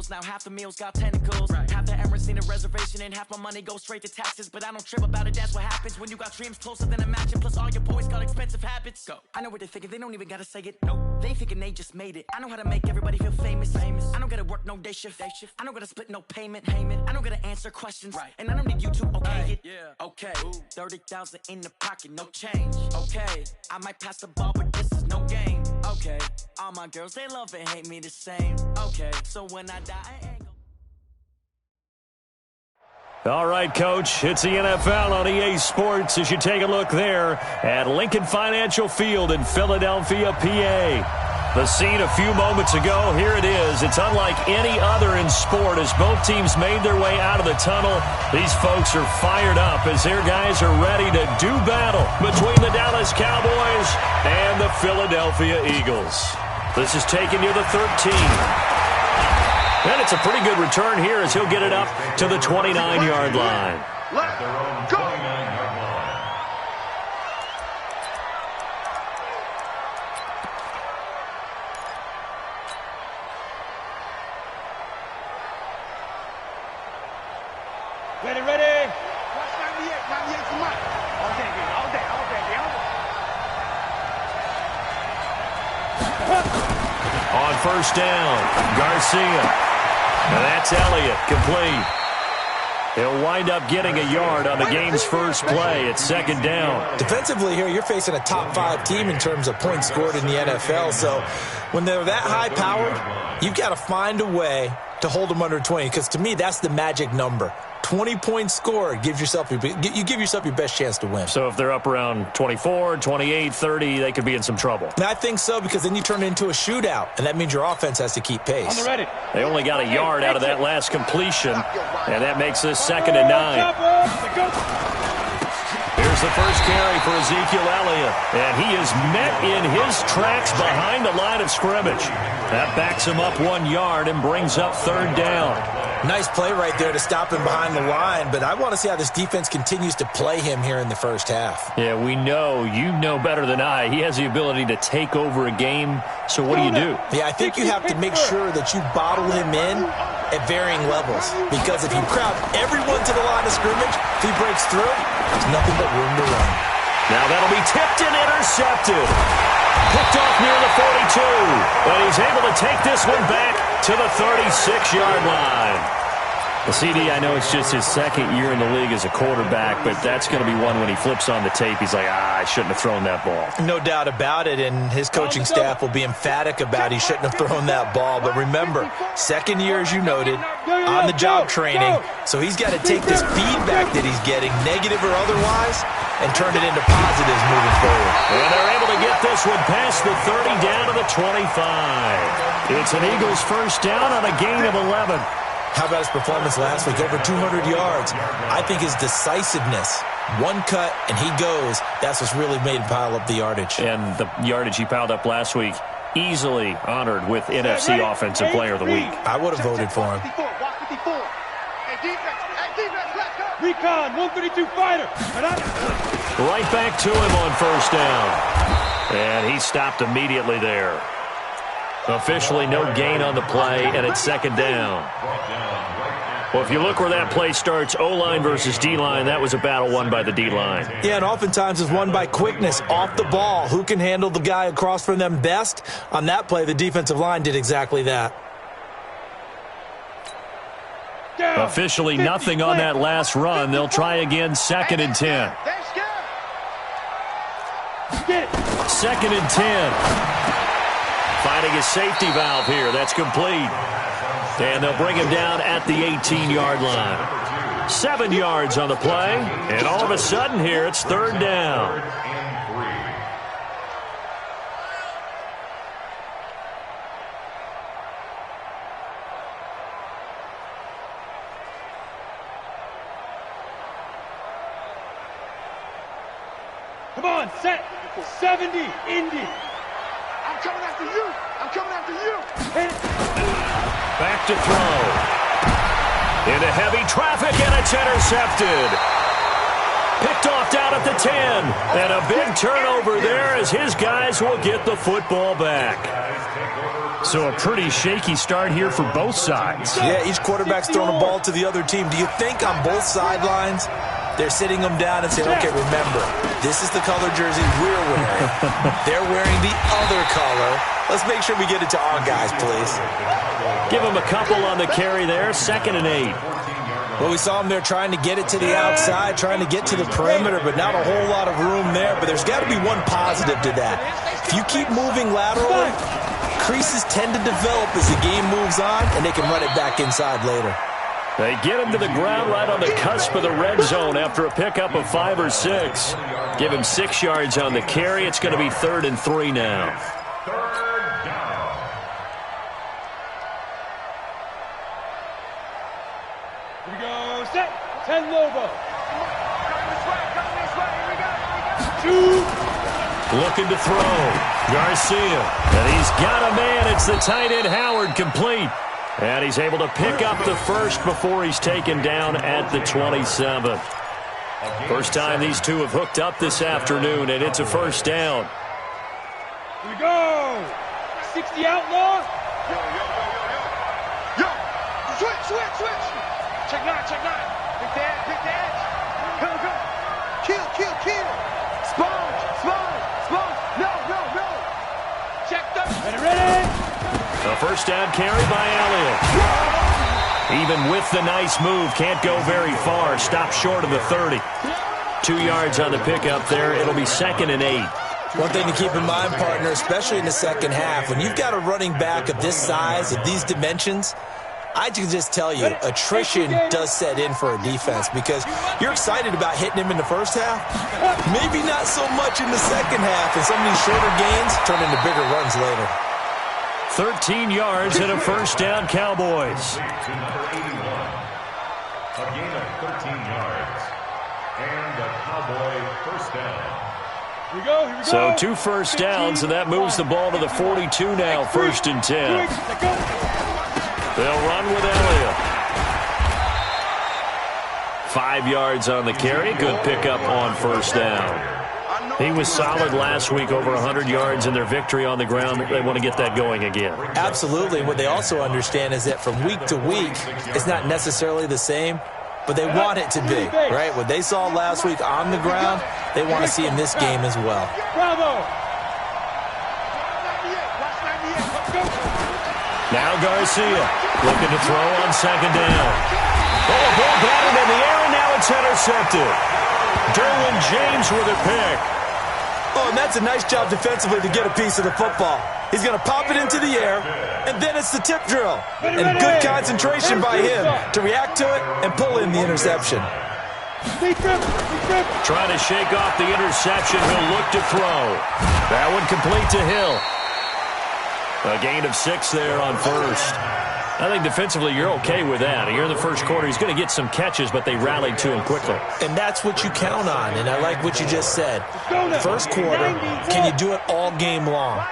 bills. Now half the meals got tentacles. Right. Half the Emirates need a reservation and half my money goes straight to taxes. But I don't trip about it, that's what happens when you got dreams closer than a match. Plus all your boys got expensive habits. Go. I know what they're thinking, they don't even gotta say it. Nope. They thinking they just made it. I know how to make everybody feel famous. I don't gotta work no day shift. I don't gotta split no payment. I don't gotta answer questions. Right. And I don't need you to okay it. Yeah. Okay. 30,000 in the pocket, no change. Okay. I might pass the ball, but this is no game. Okay. All my girls, they love and hate me the same. Okay. So when I die, I ain't All right, Coach, it's the NFL on EA Sports as you take a look there at Lincoln Financial Field in Philadelphia, PA. The scene a few moments ago, here it is. It's unlike any other in sport as both teams made their way out of the tunnel. These folks are fired up as their guys are ready to do battle between the Dallas Cowboys and the Philadelphia Eagles. This is taking you to 13. And it's a pretty good return here as he'll get it up to the 29-yard line. Let's go! Ready, ready. Watch 98 for Mike. All day. On first down, Garcia. And that's Elliott, complete. He'll wind up getting a yard on the game's first play. It's second down. Defensively here, you're facing a top 5 team in terms of points scored in the NFL. So when they're that high-powered, you've got to find a way to hold them under 20. Because to me, that's the magic number. 20 points scored, you give yourself your best chance to win. So if they're up around 24, 28, 30, they could be in some trouble. And I think so, because then you turn it into a shootout, and that means your offense has to keep pace. On the ready. They only got a yard out of that last completion, and that makes this 2nd and 9. Here's the first carry for Ezekiel Elliott, and he is met in his tracks behind the line of scrimmage. That backs him up 1 yard and brings up 3rd down. Nice play right there to stop him behind the line, but I want to see how this defense continues to play him here in the first half. Yeah, we know. You know better than I. He has the ability to take over a game, so what do? Yeah, I think you have to make sure that you bottle him in at varying levels, because if you crowd everyone to the line of scrimmage, if he breaks through, there's nothing but room to run. Now that'll be tipped and intercepted. Picked off near the 42, but he's able to take this one back to the 36-yard line. The CD, I know it's just his 2nd year in the league as a quarterback, but that's going to be one when he flips on the tape, he's like, I shouldn't have thrown that ball. No doubt about it, and his coaching staff will be emphatic about he shouldn't have thrown that ball. But remember, 2nd year, as you noted, on-the-job training, so he's got to take this feedback that he's getting, negative or otherwise, and turn it into positives moving forward. And they're able to get this one past the 30 down to the 25. It's an Eagles first down on a gain of 11. How about his performance last week? Over 200 yards. I think his decisiveness, one cut and he goes, that's what's really made him pile up the yardage. And the yardage he piled up last week, easily honored with NFC Offensive Player of the Week. I would have voted for him. Recon, 132 fighter. Right back to him on first down. And he stopped immediately there. Officially no gain on the play, and it's 2nd down. Well, if you look where that play starts, O-line versus D-line, that was a battle won by the D-line. Yeah, and oftentimes is won by quickness off the ball. Who can handle the guy across from them best? On that play, the defensive line did exactly that. Officially nothing on that last run. They'll try again, 2nd and 10. 2nd and 10. Finding his safety valve here. That's complete. And they'll bring him down at the 18-yard line. 7 yards on the play. And all of a sudden here, it's 3rd down. Come on, set. 70, Indy. I'm coming after you. I'm coming after you. Back to throw. Into heavy traffic, and it's intercepted. Picked picked off down at the 10. And a big turnover there as his guys will get the football back. So a pretty shaky start here for both sides. Yeah, each quarterback's throwing a ball to the other team. Do you think on both sidelines they're sitting them down and saying, okay, remember, this is the color jersey we're wearing. They're wearing the other color. Let's make sure we get it to our guys, please. Give him a couple on the carry there, 2nd and 8. Well, we saw him there trying to get it to the outside, trying to get to the perimeter, but not a whole lot of room there. But there's got to be one positive to that. If you keep moving laterally, creases tend to develop as the game moves on, and they can run it back inside later. They get him to the ground right on the cusp of the red zone after a pickup of 5 or 6. Give him 6 yards on the carry. It's going to be 3rd and 3 now. Here we go, set, 10 Lobo. Looking to throw. Garcia. And he's got a man. It's the tight end Howard, complete. And he's able to pick up the first before he's taken down at the 27. First time these two have hooked up this afternoon, and it's a first down. Here we go. 60 outlaw. Yo. Switch. Check 9. Pick the edge. Come. Kill. Sponge. No. Check them. Ready. A first down carry by Elliott. Even with the nice move, can't go very far. Stopped short of the 30. 2 yards on the pickup there. It'll be 2nd and 8. One thing to keep in mind, partner, especially in the second half, when you've got a running back of this size, of these dimensions, I can just tell you, attrition does set in for a defense because you're excited about hitting him in the first half. Maybe not so much in the second half, and some of these shorter gains turn into bigger runs later. 13 yards and a first down, Cowboys. A gain of 13 yards. And a Cowboy first down. Here we go. So 2 first downs, and that moves the ball to the 42 now, 1st and 10. They'll run with Elliott. 5 yards on the carry. Good pickup on first down. He was solid last week, over 100 yards in their victory on the ground. They want to get that going again. Absolutely. What they also understand is that from week to week, it's not necessarily the same, but they want it to be, right? What they saw last week on the ground, they want to see in this game as well. Bravo. Now Garcia looking to throw on 2nd down. Oh, ball batted in the air, and now it's intercepted. Derwin James with a pick. Oh, and that's a nice job defensively to get a piece of the football. He's going to pop it into the air, and then it's the tip drill. And good concentration by him to react to it and pull in the interception. Trying to shake off the interception. He'll look to throw. That one complete to Hill. A gain of 6 there on first. I think defensively you're okay with that. Here in the first quarter, he's going to get some catches, but they rallied to him quickly. And that's what you count on, and I like what you just said. First quarter, can you do it all game long?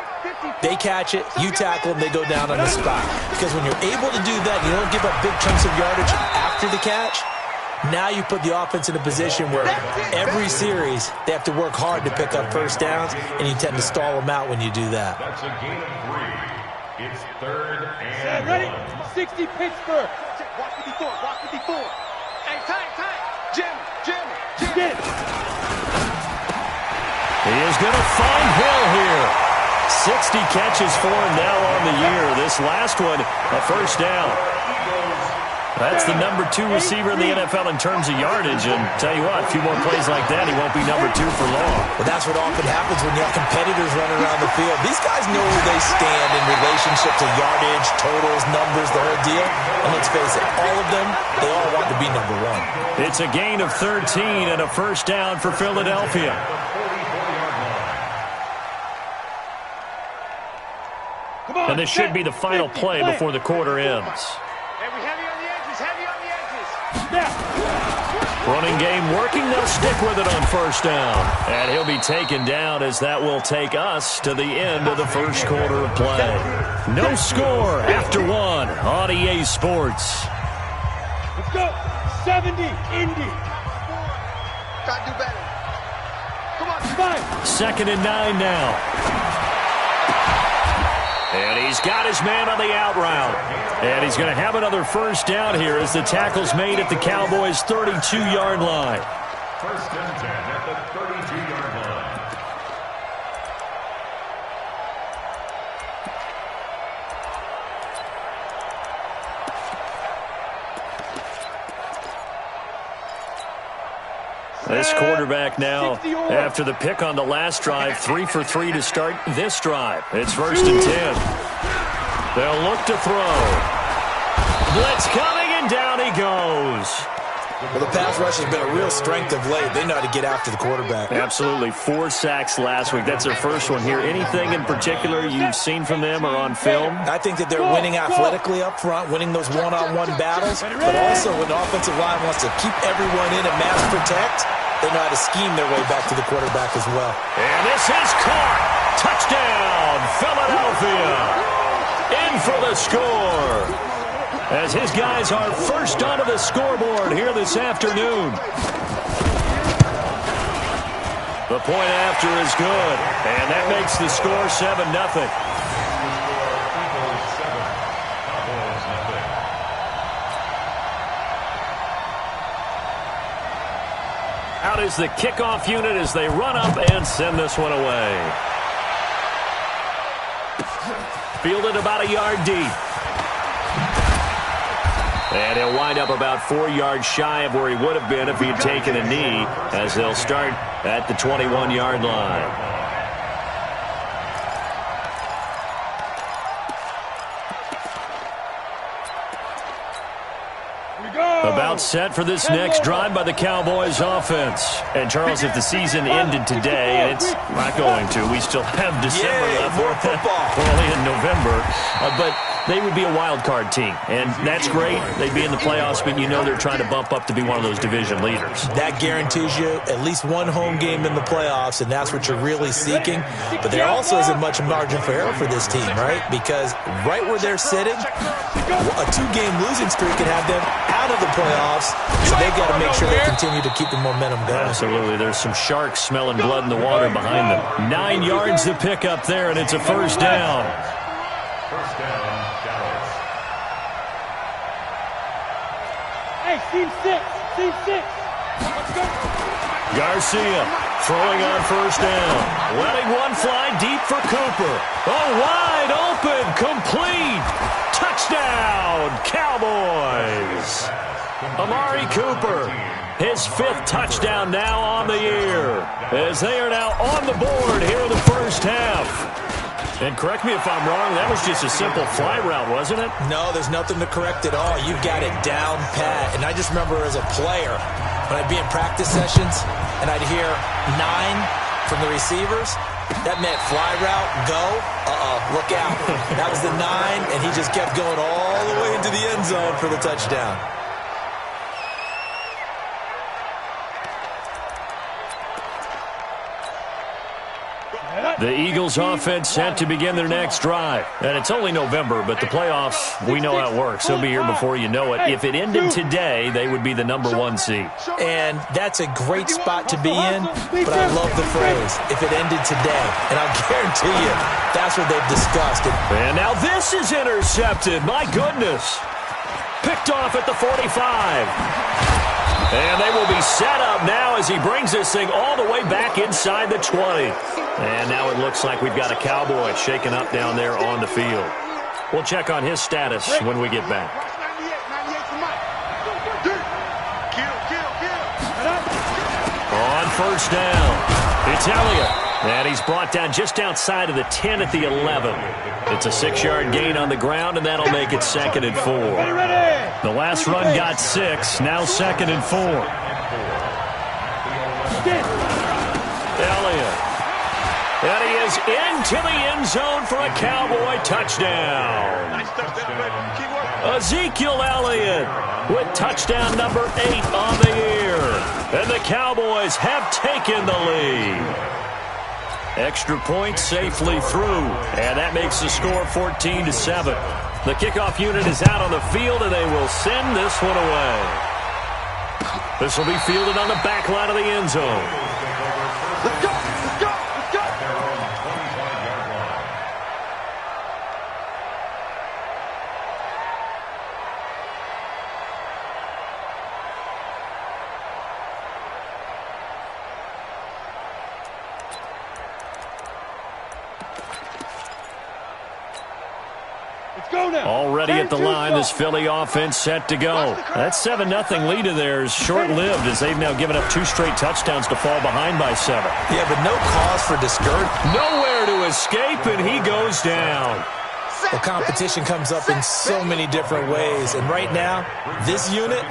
They catch it, you tackle them, they go down on the spot. Because when you're able to do that, you don't give up big chunks of yardage after the catch. Now you put the offense in a position where every series they have to work hard to pick up first downs, and you tend to stall them out when you do that. That's a gain of 3. It's 3rd and Ready? 1. 60 Pittsburgh. Walk 54. Hey, tight. Jim. Get it. He is going to find Hill here. 60 catches for him now on the year. This last one, a first down. That's the number 2 receiver in the NFL in terms of yardage. And tell you what, a few more plays like that, he won't be number 2 for long. Well, that's what often happens when you have competitors running around the field. These guys know where they stand in relationship to yardage, totals, numbers, the whole deal. And let's face it, all of them, they all want to be number 1. It's a gain of 13 and a first down for Philadelphia. And this should be the final play before the quarter ends. Running game working. They'll stick with it on first down. And he'll be taken down as that will take us to the end of the first quarter of play. No score after 1 on EA Sports. Let's go. 70, Indy. Try to do better. Come on. 2nd and 9 now. And he's got his man on the out route. And he's going to have another first down here as the tackle's made at the Cowboys' 32-yard line. 1st and 10 at the 32-yard line. This quarterback now, after the pick on the last drive, 3 for 3 to start this drive. It's 1st and 10. They'll look to throw. Blitz coming, and down he goes. Well, the pass rush has been a real strength of late. They know how to get after the quarterback. Absolutely. 4 sacks last week. That's their first one here. Anything in particular you've seen from them or on film? I think that they're winning athletically up front, winning those one-on-one battles, but also when the offensive line wants to keep everyone in and mass protect, they know how to scheme their way back to the quarterback as well. And this is caught. Touchdown, Philadelphia. In for the score. As his guys are first onto the scoreboard here this afternoon. The point after is good, and that makes the score 7-0. Out is the kickoff unit as they run up and send this one away. Fielded about a yard deep. And he'll wind up about 4 yards shy of where he would have been if he had taken a knee, as they'll start at the 21-yard line. About set for this next drive by the Cowboys offense. And Charles, if the season ended today, and it's not going to, we still have December left. More football. Early in November. But they would be a wild card team, and that's great. They'd be in the playoffs, but you know they're trying to bump up to be one of those division leaders. That guarantees you at least one home game in the playoffs, and that's what you're really seeking. But there also isn't much margin for error for this team, right? Because right where they're sitting, a 2-game losing streak could have them out of the playoffs, so they've got to make sure they continue to keep the momentum going. Absolutely. There's some sharks smelling blood in the water behind them. 9 yards to pick up there, and it's a first down. First down, Dallas. Hey, team 6. Let's go. Garcia throwing on first down. Letting one fly deep for Cooper. Oh, wide open, complete. Touchdown, Cowboys. Amari Cooper, his 5th touchdown now on the year, as they are now on the board here in the first half. And correct me if I'm wrong, that was just a simple fly route, wasn't it? No, there's nothing to correct at all. You've got it down pat. And I just remember as a player, when I'd be in practice sessions and I'd hear 9 from the receivers, that meant fly route, go, look out. That was the 9, and he just kept going all the way into the end zone for the touchdown. The Eagles offense set to begin their next drive. And it's only November, but the playoffs, we know how it works. They'll be here before you know it. If it ended today, they would be the number 1 seed. And that's a great spot to be in, but I love the phrase, if it ended today. And I'll guarantee you, that's what they've discussed. And now this is intercepted. My goodness. Picked off at the 45. And they will be set up now as he brings this thing all the way back inside the 20. And now it looks like we've got a Cowboy shaken up down there on the field. We'll check on his status when we get back. On first down, it's Elliott. And he's brought down just outside of the 10 at the 11. It's a 6-yard gain on the ground, and that'll make it 2nd and 4. The last run got 6, now 2nd and 4. Elliott. And he is into the end zone for a Cowboy touchdown. Ezekiel Elliott with touchdown number 8 on the year. And the Cowboys have taken the lead. Extra point safely through, and that makes the score 14-7. The kickoff unit is out on the field, and they will send this one away. This will be fielded on the back line of the end zone. Let's go, let's go, let's go. Their own 25-yard line. Let's go now. Already at the line, this Philly offense set to go. That 7-0 lead of theirs short-lived as they've now given up 2 straight touchdowns to fall behind by 7. Yeah, but no cause for discouragement. Nowhere to escape, and he goes down. Well, competition comes up in so many different ways. And right now, this unit,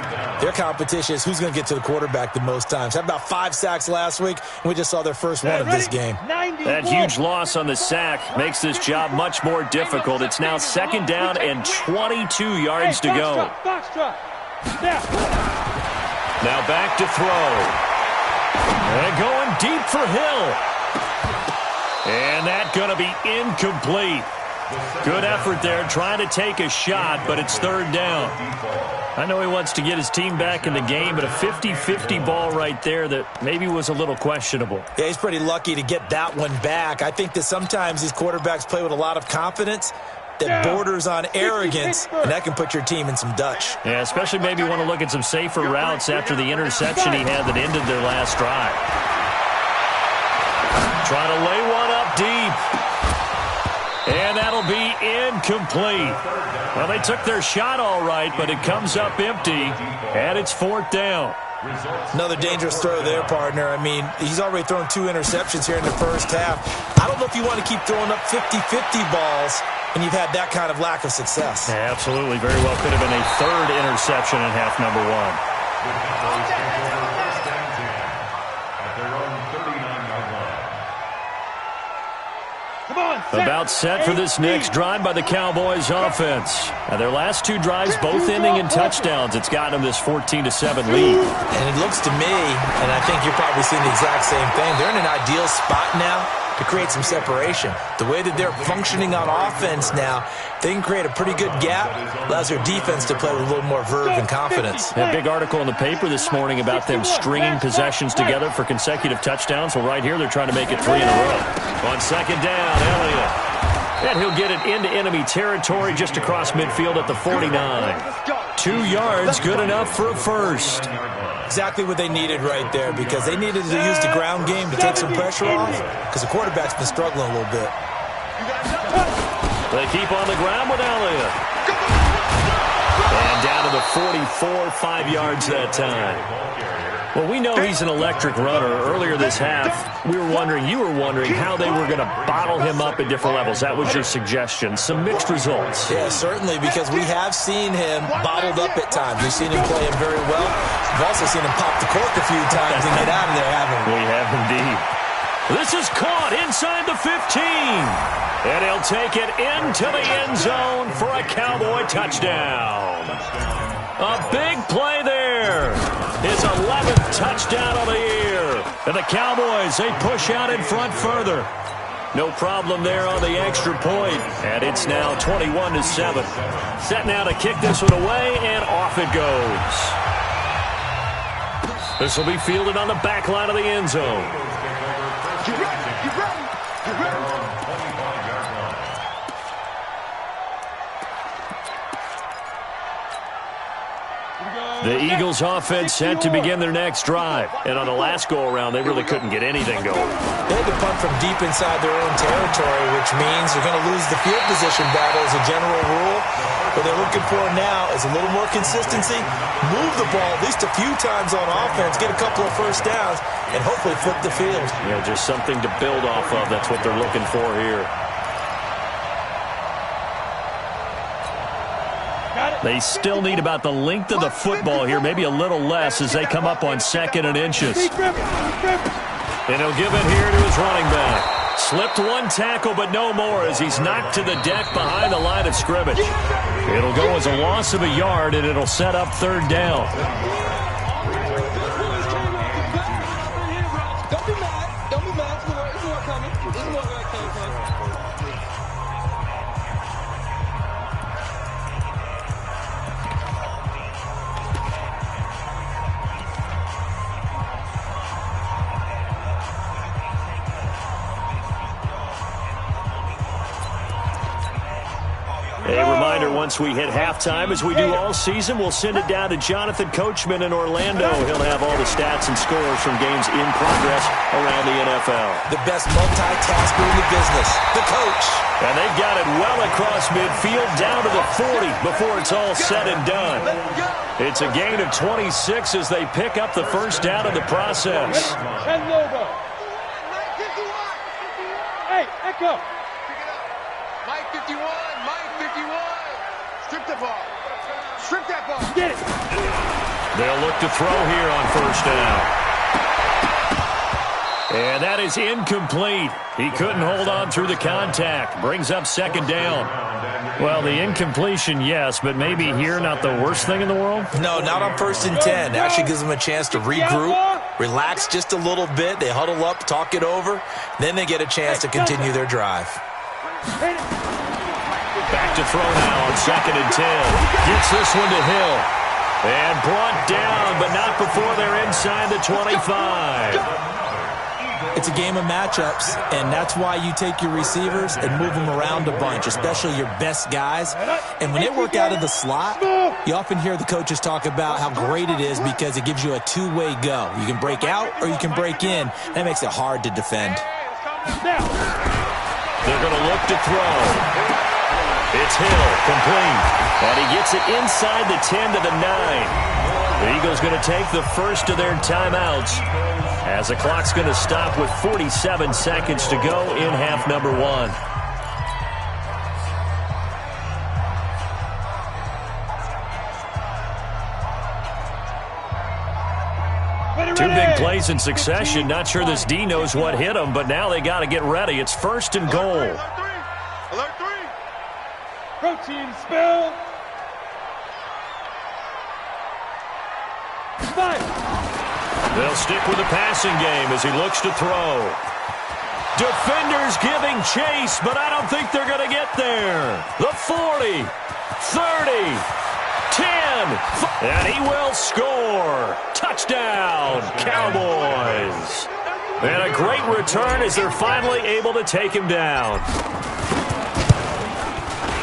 their competition is who's going to get to the quarterback the most times. Had about 5 sacks last week, and we just saw their first one of this game. That huge loss on the sack makes this job much more difficult. It's now 2nd down and 22 yards to go. Now back to throw. And going deep for Hill. And that's going to be incomplete. Good effort there, trying to take a shot, but it's 3rd down. I know he wants to get his team back in the game, but a 50-50 ball right there that maybe was a little questionable. Yeah, he's pretty lucky to get that one back. I think that sometimes these quarterbacks play with a lot of confidence that borders on arrogance, and that can put your team in some Dutch. Yeah, especially maybe want to look at some safer routes after the interception he had that ended their last drive. Trying to lay one up deep. And that'll be incomplete. Well, they took their shot all right, but it comes up empty, and it's 4th down. Another dangerous throw there, partner. I mean, he's already thrown 2 interceptions here in the first half. I don't know if you want to keep throwing up 50-50 balls and you've had that kind of lack of success. Yeah, absolutely. Very well could have been a 3rd interception in half number 1. About set for this next drive by the Cowboys offense. Now their last 2 drives both ending in touchdowns. It's got them this 14-7 lead. And it looks to me, and I think you're probably seeing the exact same thing, they're in an ideal spot now to create some separation. The way that they're functioning on offense now, they can create a pretty good gap, allows their defense to play with a little more verve and confidence. A big article in the paper this morning about them stringing possessions together for consecutive touchdowns. Well, right here they're trying to make it 3 in a row. On 2nd down, Elliott. And he'll get it into enemy territory just across midfield at the 49. 2 yards, good enough for a first. Exactly what they needed right there, because they needed to use the ground game to take some pressure off, because the quarterback's been struggling a little bit. They keep on the ground with Elliott. And down to the 44, 5 yards that time. Well, we know he's an electric runner. Earlier this half, you were wondering how they were going to bottle him up at different levels. That was your suggestion. Some mixed results. Yeah, certainly, because we have seen him bottled up at times. We've seen him play him very well. We've also seen him pop the cork a few times and get out of there, haven't we? We have indeed. This is caught inside the 15. And he'll take it into the end zone for a Cowboy touchdown. A big play there. His 11th touchdown of the year. And the Cowboys, they push out in front further. No problem there on the extra point. And it's now 21-7. Set now to kick this one away, and off it goes. This will be fielded on the back line of the end zone. Get ready, get ready, get ready. The Eagles offense set to begin their next drive. And on the last go-around, they really couldn't get anything going. They had to punt from deep inside their own territory, which means they're going to lose the field position battle as a general rule. What they're looking for now is a little more consistency, move the ball at least a few times on offense, get a couple of first downs, and hopefully flip the field. Yeah, just something to build off of. That's what they're looking for here. They still need about the length of the football here, maybe a little less as they come up on 2nd and inches. And he'll give it here to his running back. Slipped one tackle, but no more as he's knocked to the deck behind the line of scrimmage. It'll go as a loss of a yard, and it'll set up 3rd down. Don't be mad. Don't be mad. It's more coming. It's more where it came from. once we hit halftime, as we do all season. We'll send it down to Jonathan Coachman in Orlando. He'll have all the stats and scores from games in progress around the NFL. The best multitasker in the business, the coach. And they've got it well across midfield, down to the 40 before it's all said and done. It's a gain of 26 as they pick up the first down in the process. And logo. Hey, Echo. Mike 51, Mike 51. Strip the ball. Strip that ball. Get it. They'll look to throw here on first down. And that is incomplete. He couldn't hold on through the contact. Brings up second down. Well, the incompletion, yes, but maybe here not the worst thing in the world? No, not on 1st and 10. Actually gives them a chance to regroup, relax just a little bit. They huddle up, talk it over. Then they get a chance to continue their drive. Back to throw now on 2nd and 10. Gets this one to Hill. And brought down, but not before they're inside the 25. It's a game of matchups, and that's why you take your receivers and move them around a bunch, especially your best guys. And when they work out of the slot, you often hear the coaches talk about how great it is because it gives you a two-way go. You can break out or you can break in. That makes it hard to defend. They're going to look to throw. It's Hill, complete. And he gets it inside the 10 to the 9. The Eagles going to take the first of their timeouts as the clock's going to stop with 47 seconds to go in half number 1. Two big plays in succession. Not sure this D knows what hit him, but now they got to get ready. It's 1st and goal. Alert 3. Protein spill. 5. They'll stick with the passing game as he looks to throw. Defenders giving chase, but I don't think they're going to get there. The 40, 30, 10, and he will score. Touchdown, Cowboys. And a great return as they're finally able to take him down.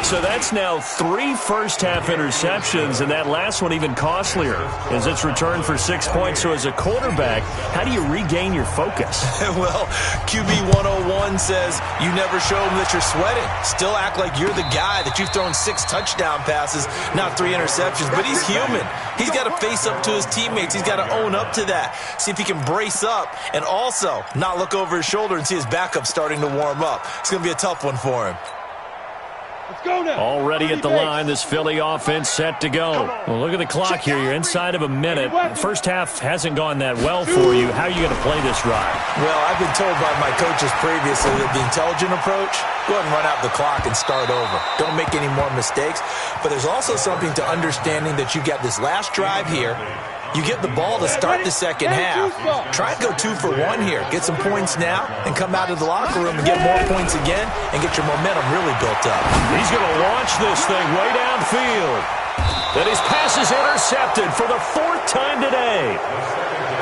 So that's now 3 first-half interceptions, and that last one even costlier as it's returned for 6 points. So as a quarterback, how do you regain your focus? Well, QB 101 says you never show them that you're sweating. Still act like you're the guy, that you've thrown 6 touchdown passes, not 3 interceptions. But he's human. He's got to face up to his teammates. He's got to own up to that. See if he can brace up and also not look over his shoulder and see his backup starting to warm up. It's going to be a tough one for him. Let's go now. Already at the line, this Philly offense set to go. Well, look at the clock here. You're inside of a minute. The first half hasn't gone that well for you. How are you going to play this drive? Well, I've been told by my coaches previously that the intelligent approach, go ahead and run out the clock and start over. Don't make any more mistakes. But there's also something to understanding that you got this last drive here. You get the ball to start the second half. Try and go 2 for 1 here. Get some points now and come out of the locker room and get more points again and get your momentum really built up. He's going to launch this thing way downfield. And his pass is intercepted for the 4th time today.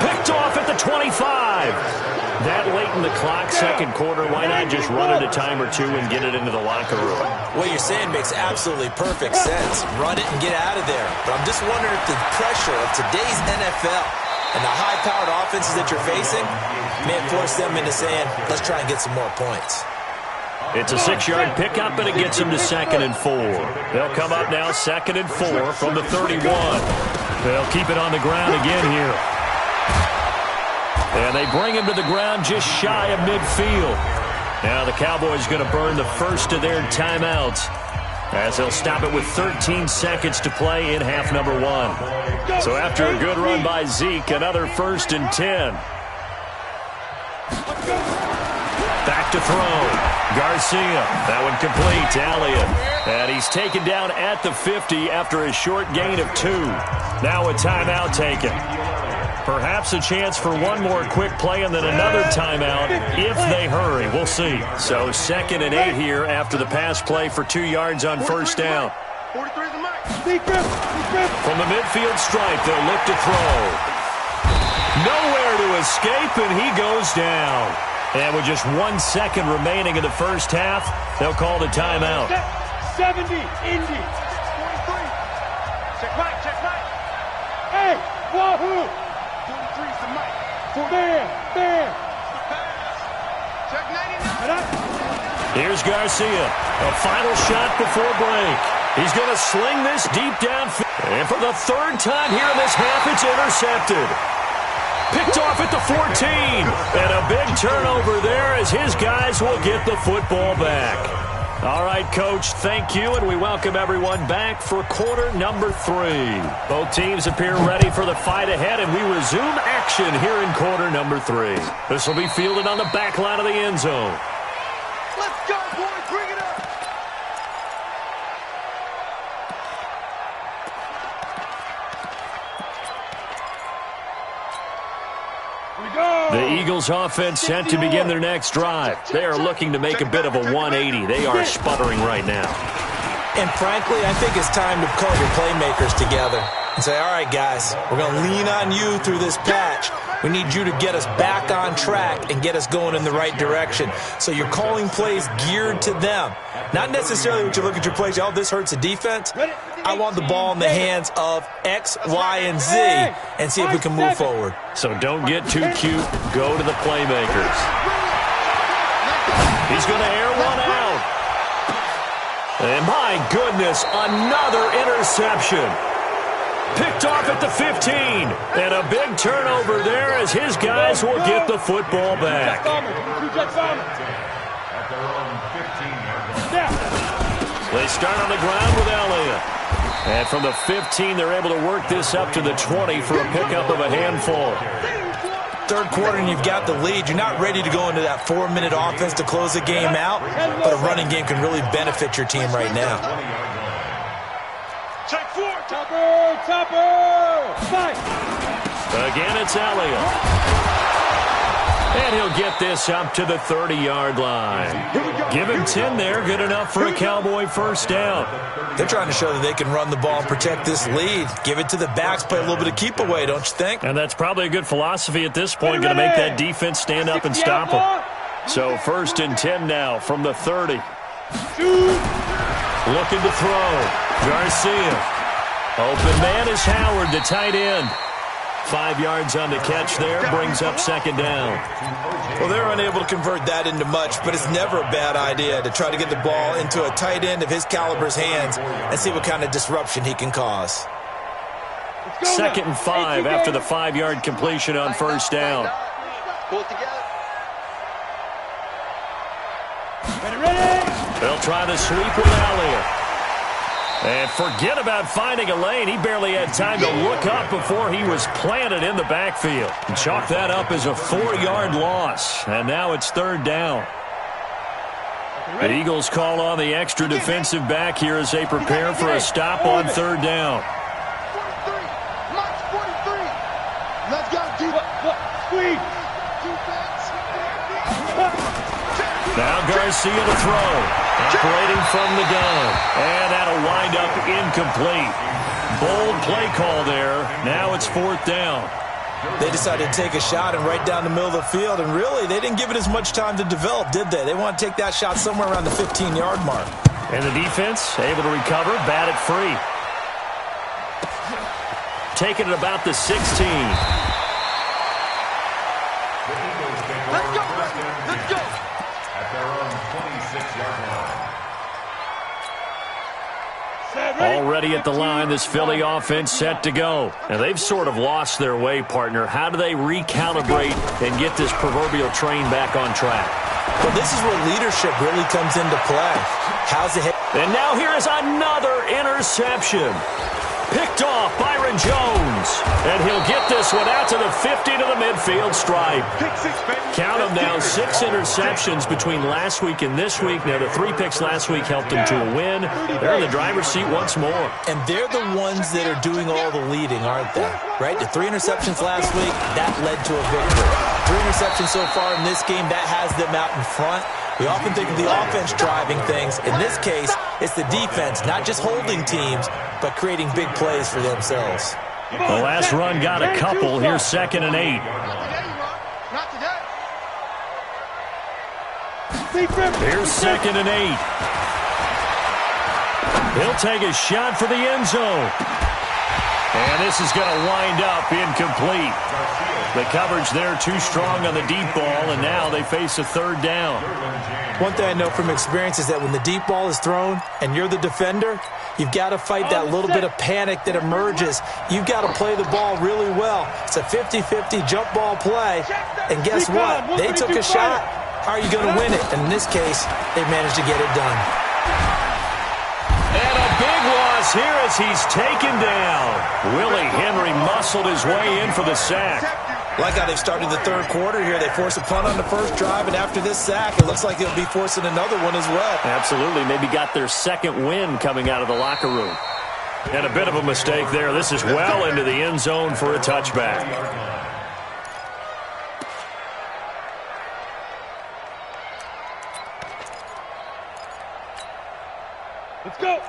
Picked off at the 25. That late in the clock, second quarter, why not just run it a time or two and get it into the locker room? What you're saying makes absolutely perfect sense. Run it and get out of there. But I'm just wondering if the pressure of today's NFL and the high-powered offenses that you're facing may have forced them into saying, let's try and get some more points. It's a 6-yard pickup, and it gets them to 2nd and 4. They'll come up now 2nd and 4 from the 31. They'll keep it on the ground again here. And they bring him to the ground just shy of midfield. Now the Cowboys going to burn the first of their timeouts as they'll stop it with 13 seconds to play in half number 1. So after a good run by Zeke, another 1st and 10. Back to throw. Garcia. That one complete to Elliott. And he's taken down at the 50 after a short gain of 2. Now a timeout taken. Perhaps a chance for one more quick play and then another timeout if they hurry. We'll see. So 2nd and 8 here after the pass play for 2 yards on first down. 43 is the max. From the midfield stripe, they'll look to throw. Nowhere to escape, and he goes down. And with just 1 second remaining in the first half, they'll call the timeout. 70, Indy. Check 99. Here's Garcia. A final shot before break. He's going to sling this deep downfield. And for the third time here in this half, it's intercepted. Picked off at the 14. And a big turnover there as his guys will get the football back. All right, Coach, thank you, and we welcome everyone back for quarter number 3. Both teams appear ready for the fight ahead, and we resume action here in quarter number 3. This will be fielded on the back line of the end zone. Let's go, boys. Bring it up. The Eagles offense set to begin their next drive. They are looking to make a bit of a 180. They are sputtering right now. And frankly, I think it's time to call your playmakers together and say, all right, guys, we're going to lean on you through this patch. We need you to get us back on track and get us going in the right direction. So you're calling plays geared to them. Not necessarily what you look at your plays, oh, this hurts the defense. I want the ball in the hands of X, Y, and Z and see if we can move forward. So don't get too cute. Go to the playmakers. He's going to air one out. And my goodness, another interception. Picked off at the 15. And a big turnover there as his guys will get the football back. They start on the ground with Elliott. And from the 15, they're able to work this up to the 20 for a pickup of a handful. Third quarter and you've got the lead. You're not ready to go into that 4-minute offense to close the game out, but a running game can really benefit your team right now. Check 4. Topper! Fight! Again, it's Elliott. And he'll get this up to the 30-yard line. Give him 10 there. Good enough for a Cowboy first down. They're trying to show that they can run the ball and protect this lead. Give it to the backs, play a little bit of keep away, don't you think? And that's probably a good philosophy at this point. Going to make that defense stand up and stop them. So 1st and 10 now from the 30. Looking to throw. Garcia. Open man is Howard, the tight end. 5 yards on the catch there, brings up 2nd down. Well, they're unable to convert that into much, but it's never a bad idea to try to get the ball into a tight end of his caliber's hands and see what kind of disruption he can cause. 2nd and 5 after the 5-yard completion on 1st down. Pull it together. They'll try to sweep with Elliott. And forget about finding a lane. He barely had time to look up before he was planted in the backfield. Chalk that up as a 4-yard loss. And now it's 3rd down. The Eagles call on the extra defensive back here as they prepare for a stop on 3rd down. 43. March 43. Let's go. Defense. Now Garcia to throw. Operating from the gun. And that'll wind up incomplete. Bold play call there. Now it's 4th down. They decided to take a shot and right down the middle of the field, and really, they didn't give it as much time to develop, did they? They want to take that shot somewhere around the 15-yard mark. And the defense able to recover, bat it free. Taking it about the 16. Let's go, baby. Let's go. At their own 26-yard line. Already at the line, this Philly offense set to go. And they've sort of lost their way, partner. How do they recalibrate and get this proverbial train back on track? Well, this is where leadership really comes into play. How's it hit? And now here is another interception. Picked off Byron Jones. And he'll get this one out to the 50 to the midfield stripe. Count them now, 6 interceptions between last week and this week. Now, the 3 picks last week helped them to a win. They're in the driver's seat once more. And they're the ones that are doing all the leading, aren't they? Right? The 3 interceptions last week, that led to a victory. 3 interceptions so far in this game, that has them out in front. We often think of the offense driving things. In this case, it's the defense, not just holding teams, but creating big plays for themselves. The last run got a couple. Here's 2nd and 8. Not today. Here's 2nd and 8. He'll take a shot for the end zone. And this is going to wind up incomplete. The coverage there too strong on the deep ball, and now they face a third down. One thing I know from experience is that when the deep ball is thrown and you're the defender, you've got to fight that little bit of panic that emerges. You've got to play the ball really well. It's a 50-50 jump ball play, and guess what? They took a shot. How are you going to win it? And in this case, they managed to get it done. And a big loss here as he's taken down. Willie Henry muscled his way in for the sack. Like how they've started the third quarter here. They force a punt on the first drive, and after this sack, it looks like they'll be forcing another one as well. Absolutely. Maybe got their second win coming out of the locker room. And a bit of a mistake there. This is well into the end zone for a touchback.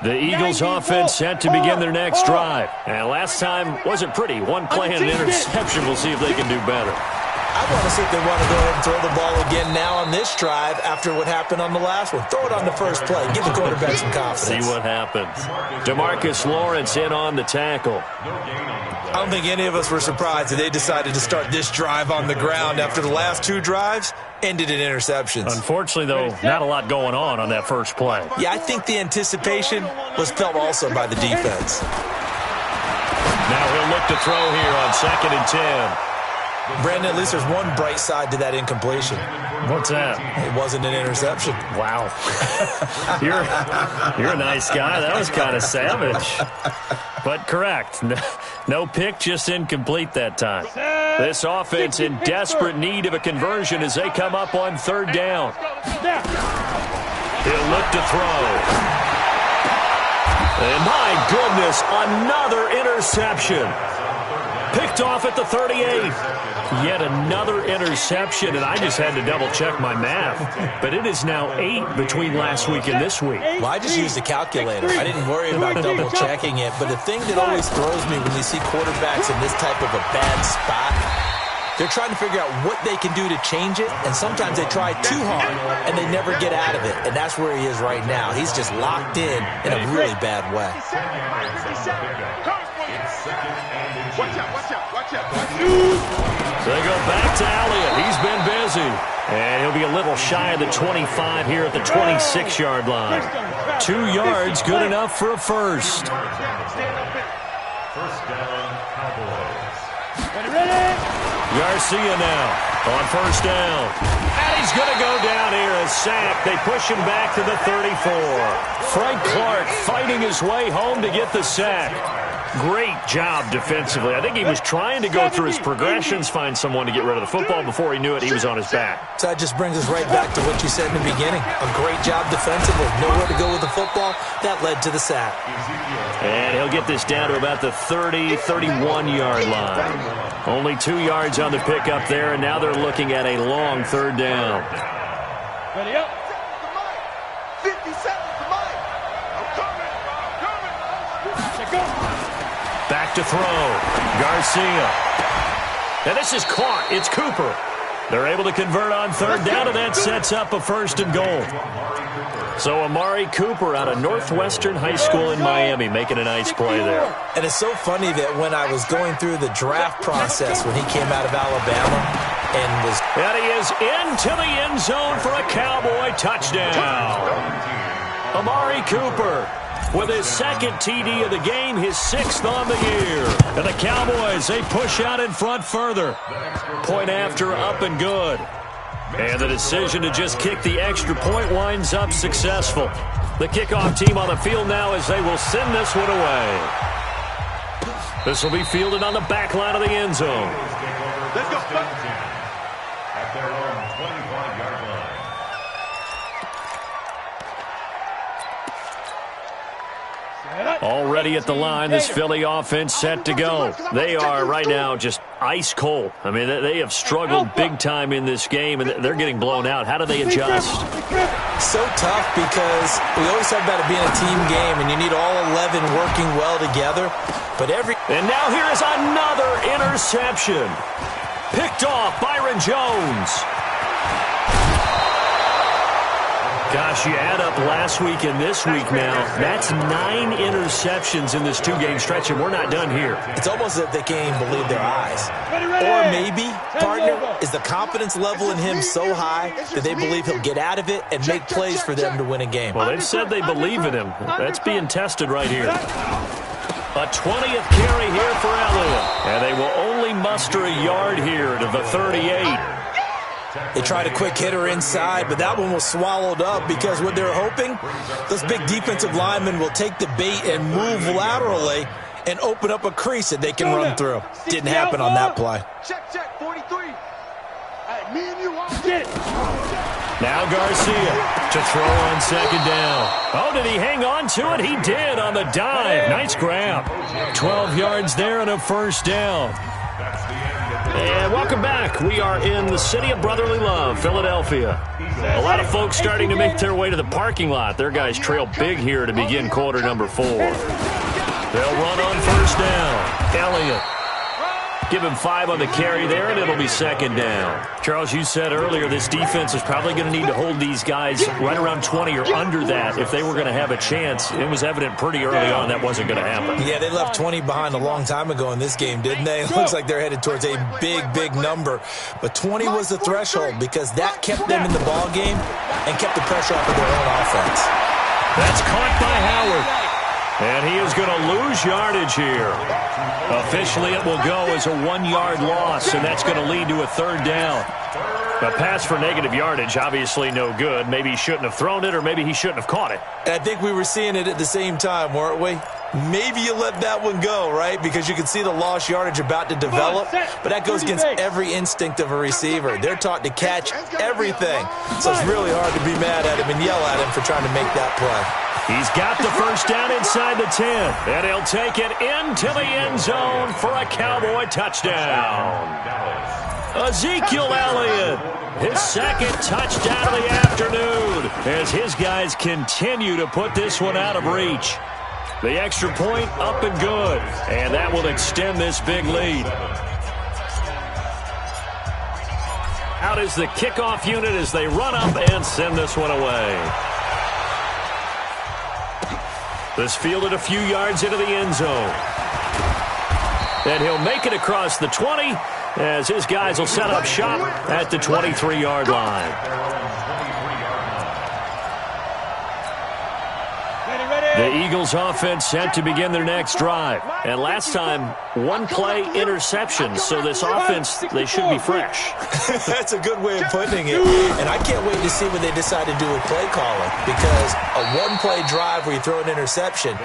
The Eagles offense set to begin their next drive. And last time wasn't pretty. One play and an interception. We'll see if they can do better. I want to see if they want to go ahead and throw the ball again now on this drive after what happened on the last one. Throw it on the first play. Give the quarterback some confidence. See what happens. DeMarcus Lawrence in on the tackle. I don't think any of us were surprised that they decided to start this drive on the ground after the last two drives ended in interceptions. Unfortunately, though, not a lot going on that first play. Yeah, I think the anticipation was felt also by the defense. Now he'll look to throw here on 2nd and 10. Brandon, at least there's one bright side to that incompletion. What's that? It wasn't an interception. Wow. You're a nice guy. That was kind of savage. But correct. No pick, just incomplete that time. This offense in desperate need of a conversion as they come up on third down. He'll look to throw. And my goodness, another interception. Picked off at the 38. Yet another interception, and I just had to double-check my math. But it is now 8 between last week and this week. Well, I just used a calculator. I didn't worry about double-checking it. But the thing that always throws me when you see quarterbacks in this type of a bad spot, they're trying to figure out what they can do to change it, and sometimes they try too hard, and they never get out of it. And that's where he is right now. He's just locked in a really bad way. So they go back to Elliott. He's been busy. And he'll be a little shy of the 25 here at the 26-yard line. 2 yards, good enough for a first. First down, Cowboys. Garcia now on first down. And he's going to go down here, a sack. They push him back to the 34. Frank Clark fighting his way home to get the sack. Great job defensively. I think he was trying to go through his progressions, find someone to get rid of the football. Before he knew it, he was on his back. So that just brings us right back to what you said in the beginning. A great job defensively. Nowhere to go with the football. That led to the sack. And he'll get this down to about the 30, 31-yard line. Only 2 yards on the pickup there, and now they're looking at a long third down. Ready up. 50 seconds to Mike. I'm coming. Check up. Back to throw. Garcia. And this is caught. It's Cooper. They're able to convert on third down, and that sets up a first and goal. So Amari Cooper out of Northwestern High School in Miami making a nice play there. And it's so funny that when I was going through the draft process when he came out of Alabama and was... And he is into the end zone for a Cowboy touchdown. Amari Cooper with his second TD of the game, his 6th on the year. And the Cowboys, they push out in front further. Point after, up and good. And the decision to just kick the extra point winds up successful. The kickoff team on the field now as they will send this one away. This will be fielded on the back line of the end zone. Let's go. At their own 25-yard line. Already at the line, this Philly offense set to go. They are right now just ice cold. I mean, they have struggled big time in this game, and they're getting blown out. How do they adjust? So tough because we always talk about it being a team game, and you need all 11 working well together. And now here is another interception. Picked off Byron Jones. Gosh, you add up last week and this week now, that's 9 interceptions in this 2-game stretch, and we're not done here. It's almost as if they can't even believe their eyes. Or maybe, partner, is the confidence level in him so high that they believe he'll get out of it and make plays for them to win a game. Well, they've said they believe in him. That's being tested right here. A 20th carry here for Elliott. And they will only muster a yard here to the 38. They tried a quick hitter inside, but that one was swallowed up because what they're hoping, those big defensive linemen will take the bait and move laterally and open up a crease that they can run through. Didn't happen on that play. Check, 43. Hey, me and you, Now Garcia to throw on second down. Oh, did he hang on to it? He did on the dive. Nice grab. 12 yards there and a first down. And welcome back. We are in the city of brotherly love, Philadelphia. A lot of folks starting to make their way to the parking lot. Their guys trail big here to begin quarter number 4. They'll run on first down. Elliott. Give him 5 on the carry there, and it'll be second down. Charles, you said earlier this defense is probably going to need to hold these guys right around 20 or under that if they were going to have a chance. It was evident pretty early on that wasn't going to happen. Yeah, they left 20 behind a long time ago in this game, didn't they? It looks like they're headed towards a big number. But 20 was the threshold because that kept them in the ball game and kept the pressure off of their own offense. That's caught by Howard. And he is going to lose yardage here. Officially, it will go as a 1-yard loss, and that's going to lead to a third down. A pass for negative yardage, obviously no good. Maybe he shouldn't have thrown it, or maybe he shouldn't have caught it. I think we were seeing it at the same time, weren't we? Maybe you let that one go, right? Because you can see the lost yardage about to develop, but that goes against every instinct of a receiver. They're taught to catch everything, so it's really hard to be mad at him and yell at him for trying to make that play. He's got the first down inside the 10, and he'll take it into the end zone for a Cowboy touchdown. Ezekiel Elliott, his second touchdown of the afternoon, as his guys continue to put this one out of reach. The extra point up and good, and that will extend this big lead. Out is the kickoff unit as they run up and send this one away. This fielded a few yards into the end zone. And he'll make it across the 20 as his guys will set up shop at the 23-yard line. The Eagles offense set to begin their next drive. And last time, 1-play interception. So this offense, they should be fresh. That's a good way of putting it. And I can't wait to see what they decide to do with play calling. Because a 1-play drive where you throw an interception,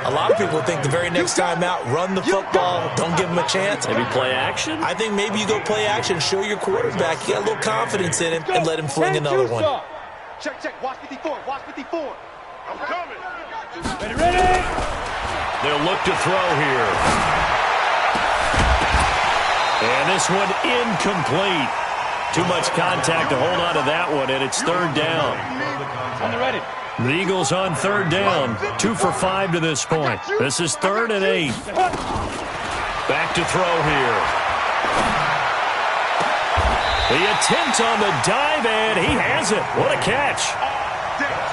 a lot of people think the very next time out, run the football, don't give them a chance. Maybe play action? I think maybe you go play action, show your quarterback, you got a little confidence in him, and let him fling another one. Check, watch 54, watch 54. I'm coming. Ready? They'll look to throw here. And this one incomplete. Too much contact to hold on to that one, and it's third down. On the ready. The Eagles on third down, 2 for 5 to this point. This is 3rd and 8. Back to throw here. The attempt on the dive, and he has it. What a catch.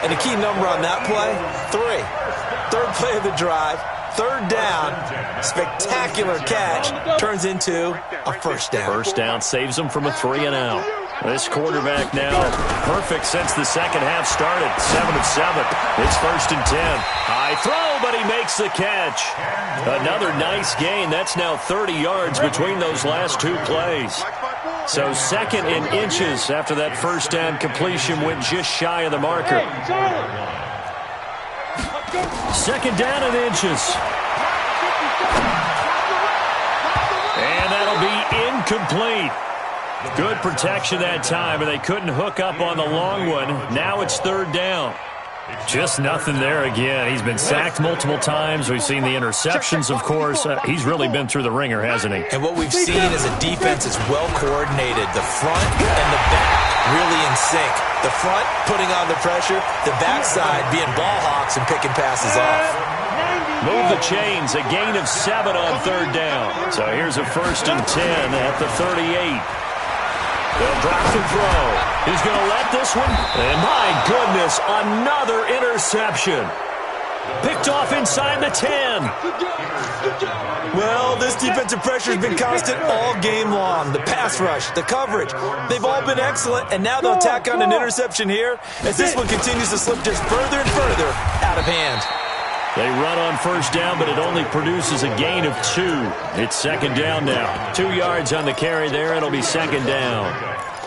And the key number on that play, 3. Third play of the drive, third down, spectacular catch, turns into a first down. First down saves them from a 3-and-out. This quarterback now perfect since the second half started, 7 of 7. It's 1st and 10. High throw, but he makes the catch. Another nice gain. That's now 30 yards between those last 2 plays. So 2nd and inches after that first down completion went just shy of the marker. 2nd down and inches. And that'll be incomplete. Good protection that time, and they couldn't hook up on the long one. Now it's 3rd down. Just nothing there again. He's been sacked multiple times. We've seen the interceptions, of course. He's really been through the ringer, hasn't he? And what we've seen is a defense that's well coordinated. The front and the back really in sync. The front putting on the pressure, the backside being ball hawks and picking passes off. Move the chains, a gain of 7 on 3rd down. So here's a 1st and 10 at the 38. They'll drop the throw. He's going to let this one. And my goodness, another interception. Picked off inside the 10. Well, this defensive pressure has been constant all game long. The pass rush, the coverage, they've all been excellent, and now they'll tack on an interception here as this one continues to slip just further and further out of hand. They run on first down, but it only produces a gain of 2. It's second down now. 2 yards on the carry there. It'll be second down.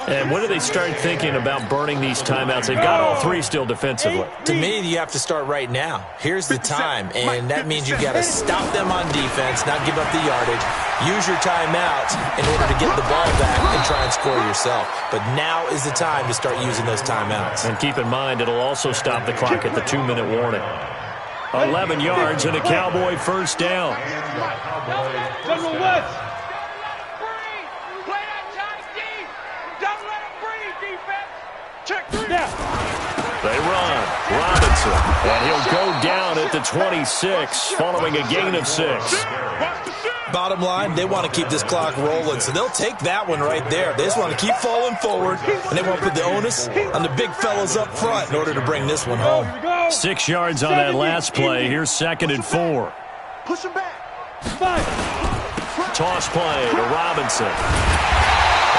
And when do they start thinking about burning these timeouts? They've got all 3 still defensively. To me, you have to start right now. Here's the time, and that means you've got to stop them on defense, not give up the yardage. Use your timeouts in order to get the ball back and try and score yourself. But now is the time to start using those timeouts. And keep in mind, it'll also stop the clock at the 2-minute warning. 11 yards and a Cowboy first down. General West. They run. Robinson. And he'll go down at the 26 following a gain of 6. Bottom line, they want to keep this clock rolling, so they'll take that one right there. They just want to keep falling forward, and they want to put the onus on the big fellas up front in order to bring this one home. 6 yards on that last play. Here's 2nd and 4. Push him back. 5. Toss play to Robinson.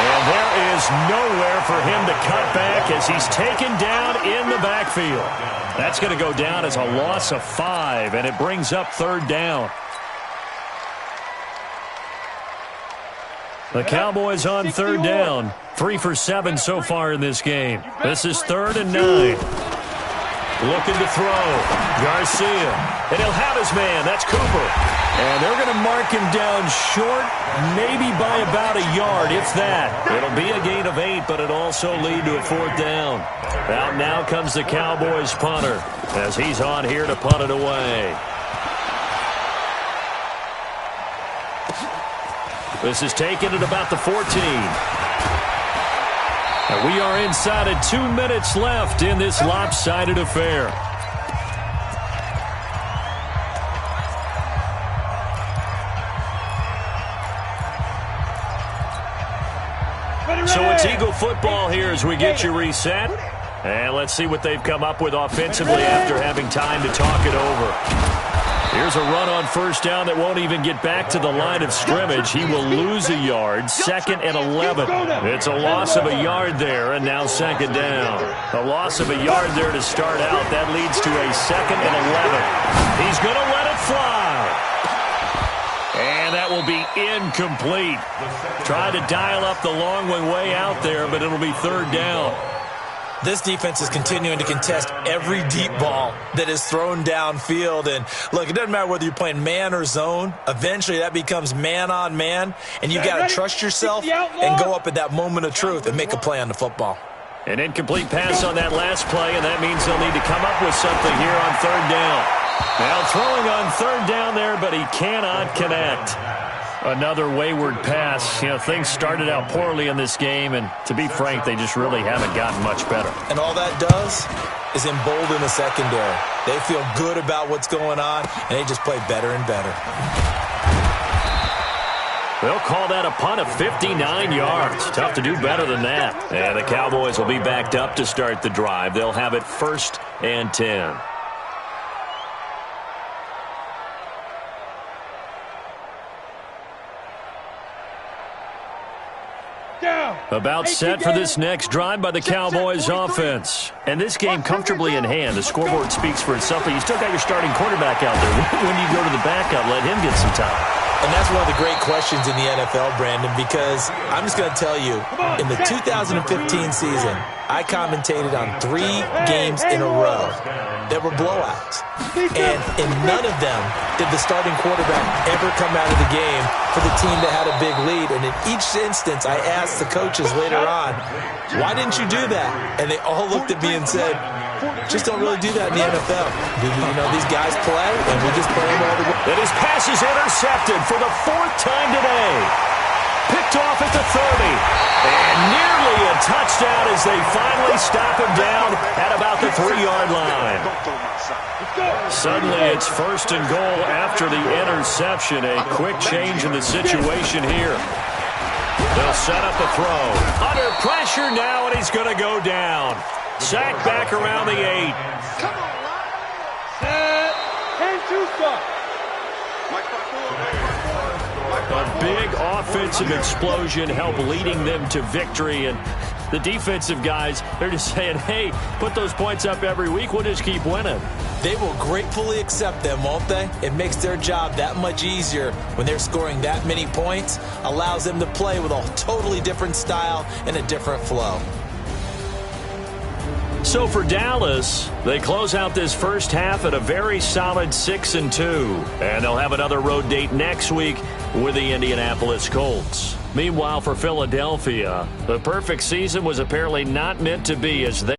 And there is nowhere for him to cut back as he's taken down in the backfield. That's going to go down as a loss of 5, and it brings up third down. The Cowboys on third down. 3 for 7 so far in this game. This is 3rd and 9. Looking to throw. Garcia. And he'll have his man. That's Cooper. And they're going to mark him down short, maybe by about a yard, if that. It'll be a gain of 8, but it'll also lead to a 4th down. Out now comes the Cowboys punter as he's on here to punt it away. This is taken at about the 14. And we are inside of 2 minutes left in this lopsided affair. So it's Eagle football here as we get you reset. And let's see what they've come up with offensively after having time to talk it over. Here's a run on first down that won't even get back to the line of scrimmage. He will lose a yard. 2nd and 11. It's a loss of a yard there, and now second down. A loss of a yard there to start out. That leads to a 2nd and 11. He's going to let it fly. And that will be incomplete. Try to dial up the long one way out there, but it'll be third down. This defense is continuing to contest every deep ball that is thrown downfield. And, look, it doesn't matter whether you're playing man or zone. Eventually, that becomes man on man. And you've got to trust yourself and go up at that moment of truth and make a play on the football. An incomplete pass on that last play, and that means they'll need to come up with something here on third down. Now throwing on third down there, but he cannot connect. Another wayward pass. You know, things started out poorly in this game, and to be frank, they just really haven't gotten much better. And all that does is embolden the secondary. They feel good about what's going on, and they just play better and better. They'll call that a punt of 59 yards. Tough to do better than that. And the Cowboys will be backed up to start the drive. They'll have it 1st and 10. About set for this next drive by the Cowboys offense. And this game comfortably in hand. The scoreboard speaks for itself, but you still got your starting quarterback out there. When do you go to the backup? Let him get some time. And that's one of the great questions in the NFL, Brandon, because I'm just going to tell you, in the 2015 season, I commentated on 3 games in a row that were blowouts. And in none of them did the starting quarterback ever come out of the game for the team that had a big lead. And in each instance, I asked the coaches later on, why didn't you do that? And they all looked at me and said, just don't really do that in the NFL. You know, these guys play, and we just play them all the way. And his pass is intercepted for the 4th time today. Picked off at the 30. And nearly a touchdown as they finally stop him down at about the 3-yard line. Suddenly it's 1st and goal after the interception. A quick change in the situation here. They'll set up a throw. Under pressure now, and he's going to go down. Sacked back around the 8. Come on, Set. And 2-stop. A big offensive explosion helped leading them to victory. And the defensive guys, they're just saying, hey, put those points up every week. We'll just keep winning. They will gratefully accept them, won't they? It makes their job that much easier when they're scoring that many points. Allows them to play with a totally different style and a different flow. So for Dallas, they close out this first half at a very solid 6-2. And they'll have another road date next week with the Indianapolis Colts. Meanwhile, for Philadelphia, the perfect season was apparently not meant to be as they